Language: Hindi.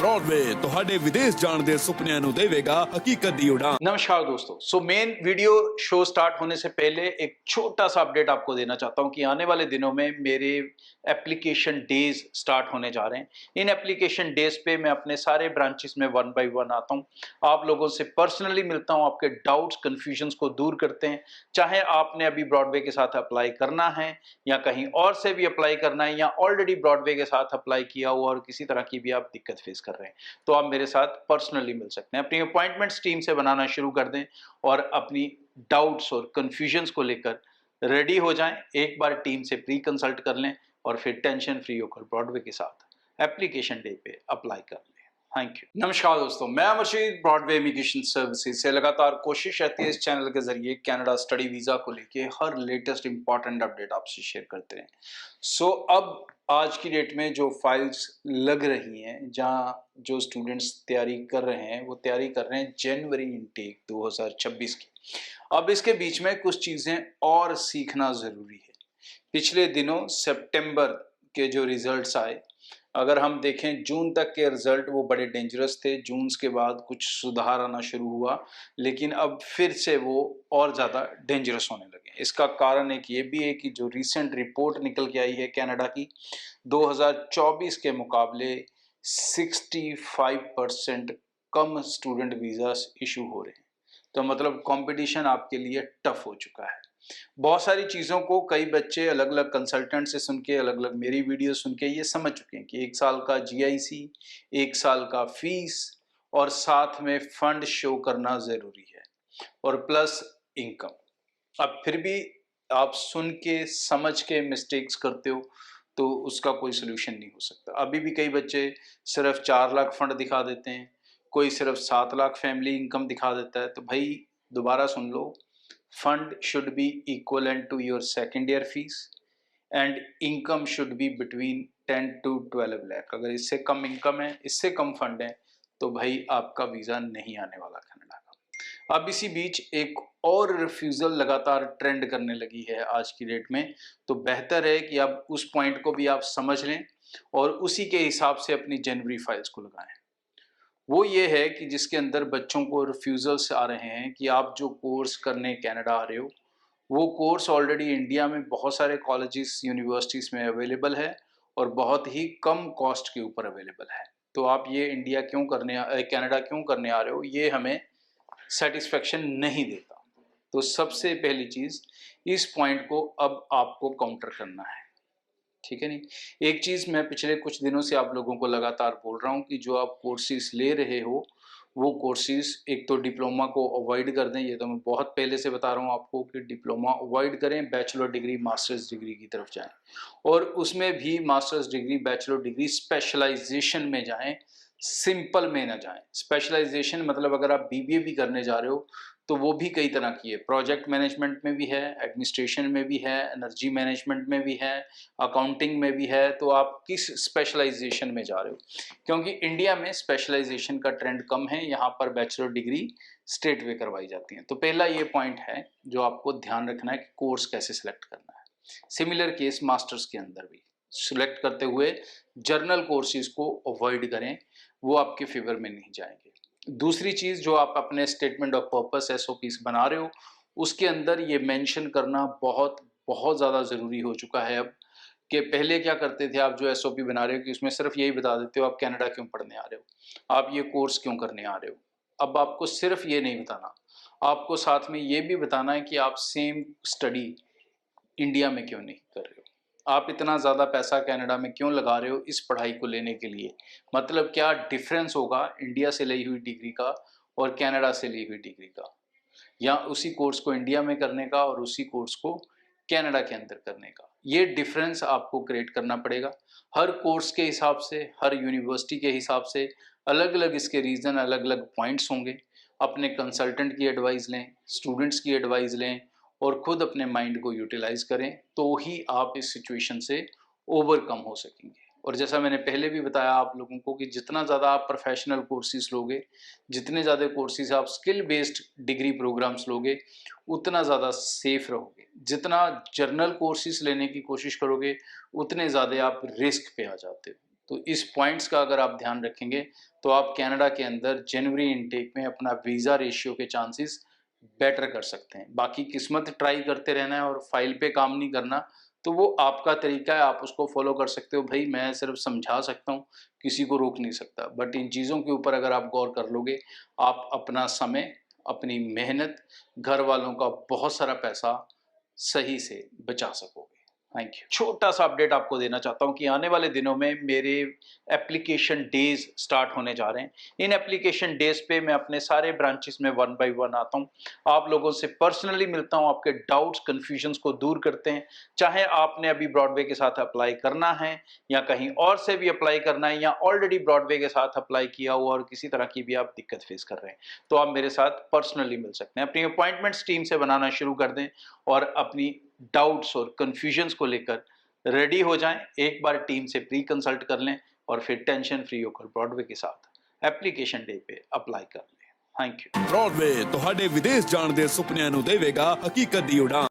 ब्रॉडवे ਤੁਹਾਡੇ ਵਿਦੇਸ਼ ਜਾਣ ਦੇ ਸੁਪਨਿਆਂ ਨੂੰ ਦੇਵੇਗਾ ਹਕੀਕਤ ਦੀ ਉਡਾਨ। नमस्कार दोस्तों, मेन वीडियो शो स्टार्ट होने से पहले एक छोटा सा अपडेट आपको देना चाहता हूं कि आने वाले दिनों में मेरे एप्लीकेशन डेज स्टार्ट होने जा रहे हैं। इन एप्लीकेशन डेज पे मैं अपने सारे ब्रांचेस में 1 बाय 1 आता हूं, आप लोगों से पर्सनली मिलता हूं, आपके डाउट्स कन्फ्यूजन्स को दूर करते हैं। चाहे आपने अभी ब्रॉडवे के साथ अप्लाई करना है या कहीं और से भी अप्लाई करना है या ऑलरेडी ब्रॉडवे के साथ अप्लाई किया हुआ और किसी तरह की भी आप दिक्कत फेस कर रहे हैं, तो आप मेरे साथ पर्सनली मिल सकते हैं। अपनी अपॉइंटमेंट्स टीम से बनाना शुरू कर दें और अपनी डाउट्स और कंफ्यूजन्स को लेकर रेडी हो जाएं। एक बार टीम से प्री कंसल्ट कर लें और फिर टेंशन फ्री होकर ब्रॉडवे के साथ एप्लीकेशन डे पे अप्लाई कर लें। Thank you. नमस्कार दोस्तों, मैं अमरशीद ब्रॉडवे इमिग्रेशन सर्विसेज से लगातार कोशिश रहती है इस चैनल के जरिए कनाडा स्टडी वीज़ा को लेके हर लेटेस्ट इंपॉर्टेंट अपडेट आपसे शेयर करते हैं। अब आज की डेट में जो फाइल्स लग रही हैं, जहाँ जो स्टूडेंट्स तैयारी कर रहे हैं वो तैयारी कर रहे हैं जनवरी इनटेक 2026 की। अब इसके बीच में कुछ चीज़ें और सीखना ज़रूरी है। पिछले दिनों सितंबर के जो रिजल्ट्स आए, अगर हम देखें जून तक के रिजल्ट वो बड़े डेंजरस थे। जून के बाद कुछ सुधार आना शुरू हुआ, लेकिन अब फिर से वो और ज़्यादा डेंजरस होने लगे। इसका कारण एक ये भी है कि जो रीसेंट रिपोर्ट निकल के आई है कनाडा की, 2024 के मुकाबले 65% कम स्टूडेंट वीज़ास इशू हो रहे हैं। तो मतलब कंपटीशन आपके लिए टफ हो चुका है। बहुत सारी चीज़ों को कई बच्चे अलग अलग कंसल्टेंट से सुन के, अलग अलग मेरी वीडियो सुन के ये समझ चुके हैं कि 1 साल का GIC, 1 साल का फीस और साथ में फंड शो करना ज़रूरी है और प्लस इनकम। अब फिर भी आप सुन के समझ के मिस्टेक्स करते हो तो उसका कोई सोल्यूशन नहीं हो सकता। अभी भी कई बच्चे सिर्फ 4 लाख फंड दिखा देते हैं, कोई सिर्फ 7 लाख फैमिली इनकम दिखा देता है। तो भाई दोबारा सुन लो, fund should be equivalent to your second year fees and income should be between 10 to 12 lakh। अगर इससे कम इनकम है, इससे कम फंड है, तो भाई आपका वीज़ा नहीं आने वाला कनाडा का। अब इसी बीच एक और रिफ्यूज़ल लगातार ट्रेंड करने लगी है आज की डेट में, तो बेहतर है कि अब उस पॉइंट को भी आप समझ लें और उसी के हिसाब से अपनी जनवरी फाइल्स को लगाएं। वो ये है कि जिसके अंदर बच्चों को रिफ्यूज़ल्स आ रहे हैं कि आप जो कोर्स करने कनाडा आ रहे हो, वो कोर्स ऑलरेडी इंडिया में बहुत सारे कॉलेजेस यूनिवर्सिटीज़ में अवेलेबल है और बहुत ही कम कॉस्ट के ऊपर अवेलेबल है। तो आप ये कनाडा क्यों करने आ रहे हो, ये हमें सेटिस्फेक्शन नहीं देता। तो सबसे पहली चीज़, इस पॉइंट को अब आपको काउंटर करना है, ठीक है नहीं। एक चीज़ मैं पिछले कुछ दिनों से आप लोगों को लगातार बोल रहा हूँ कि जो आप कोर्सेज ले रहे हो वो कोर्सेज एक तो डिप्लोमा को अवॉइड कर दें। ये तो मैं बहुत पहले से बता रहा हूँ आपको कि डिप्लोमा अवॉइड करें, बैचलर डिग्री मास्टर्स डिग्री की तरफ जाएं और उसमें भी masters degree bachelor degree specialisation में जाएं, सिंपल में ना जाएं। स्पेशलाइजेशन मतलब अगर आप BBA भी करने जा रहे हो तो वो भी कई तरह की है, प्रोजेक्ट मैनेजमेंट में भी है, एडमिनिस्ट्रेशन में भी है, एनर्जी मैनेजमेंट में भी है, अकाउंटिंग में भी है। तो आप किस स्पेशलाइजेशन में जा रहे हो, क्योंकि इंडिया में स्पेशलाइजेशन का ट्रेंड कम है, यहाँ पर बैचलर डिग्री स्ट्रेट वे करवाई जाती है। तो पहला ये पॉइंट है जो आपको ध्यान रखना है कि कोर्स कैसे सिलेक्ट करना है। सिमिलर केस मास्टर्स के अंदर भी सिलेक्ट करते हुए जर्नल कोर्सेज को अवॉइड करें, वो आपके फेवर में नहीं जाएंगे। दूसरी चीज़, जो आप अपने स्टेटमेंट ऑफ पर्पस SOPs बना रहे हो, उसके अंदर ये मेंशन करना बहुत बहुत ज़्यादा ज़रूरी हो चुका है अब। कि पहले क्या करते थे, आप जो SOP बना रहे हो कि उसमें सिर्फ यही बता देते हो आप कनाडा क्यों पढ़ने आ रहे हो, आप ये कोर्स क्यों करने आ रहे हो। अब आपको सिर्फ ये नहीं बताना, आपको साथ में ये भी बताना है कि आप सेम स्टडी इंडिया में क्यों नहीं कर रहे हो, आप इतना ज़्यादा पैसा कनाडा में क्यों लगा रहे हो इस पढ़ाई को लेने के लिए। मतलब क्या डिफरेंस होगा इंडिया से ली हुई डिग्री का और कनाडा से ली हुई डिग्री का, या उसी कोर्स को इंडिया में करने का और उसी कोर्स को कनाडा के अंदर करने का। ये डिफरेंस आपको क्रिएट करना पड़ेगा। हर कोर्स के हिसाब से, हर यूनिवर्सिटी के हिसाब से अलग अलग इसके रीज़न, अलग अलग पॉइंट्स होंगे। अपने कंसल्टेंट की एडवाइस लें, स्टूडेंट्स की एडवाइस लें और खुद अपने माइंड को यूटिलाइज करें, तो ही आप इस सिचुएशन से ओवरकम हो सकेंगे। और जैसा मैंने पहले भी बताया आप लोगों को कि जितना ज़्यादा आप प्रोफेशनल कोर्सेज लोगे, जितने ज़्यादा कोर्सेज आप स्किल बेस्ड डिग्री प्रोग्राम्स लोगे, उतना ज़्यादा सेफ रहोगे। जितना जर्नल कोर्सेज लेने की कोशिश करोगे, उतने ज़्यादा आप रिस्क पे आ जाते हो। तो इस पॉइंट्स का अगर आप ध्यान रखेंगे तो आप कनाडा के अंदर जनवरी इनटेक में अपना वीज़ा रेशियो के चांसेस बेटर कर सकते हैं। बाकी किस्मत ट्राई करते रहना है और फाइल पे काम नहीं करना, तो वो आपका तरीका है, आप उसको फॉलो कर सकते हो। भाई मैं सिर्फ समझा सकता हूँ, किसी को रोक नहीं सकता, बट इन चीज़ों के ऊपर अगर आप गौर कर लोगे, आप अपना समय, अपनी मेहनत, घर वालों का बहुत सारा पैसा सही से बचा सकोगे। Thank you. छोटा सा अपडेट आपको देना चाहता हूं कि आने वाले दिनों में मेरे एप्लीकेशन डेज स्टार्ट होने जा रहे हैं। इन एप्लीकेशन डेज पे मैं अपने सारे ब्रांचेस में 1 बाय 1 आता हूं, आप लोगों से पर्सनली मिलता हूं, आपके डाउट्स कंफ्यूजन्स को दूर करते हैं। चाहे आपने अभी ब्रॉडवे के साथ अप्लाई करना है या कहीं और से भी अप्लाई करना है, या ऑलरेडी ब्रॉडवे के साथ अप्लाई किया हुआ और किसी तरह की भी आप दिक्कत फेस कर रहे हैं, तो आप मेरे साथ पर्सनली मिल सकते हैं। अपनी अपॉइंटमेंट्स टीम से बनाना शुरू कर दें और अपनी डाउट्स और कंफ्यूजन्स को लेकर रेडी हो जाएं। एक बार टीम से प्री कंसल्ट कर लें और फिर टेंशन फ्री होकर ब्रॉडवे के साथ एप्लीकेशन डे पे अप्लाई कर लें। Thank you. ब्रॉडवे ਤੁਹਾਡੇ ਵਿਦੇਸ਼ ਜਾਣ ਦੇ ਸੁਪਨਿਆਂ ਨੂੰ ਦੇਵੇਗਾ ਹਕੀਕਤ ਦੀ ਉਡਾਨ।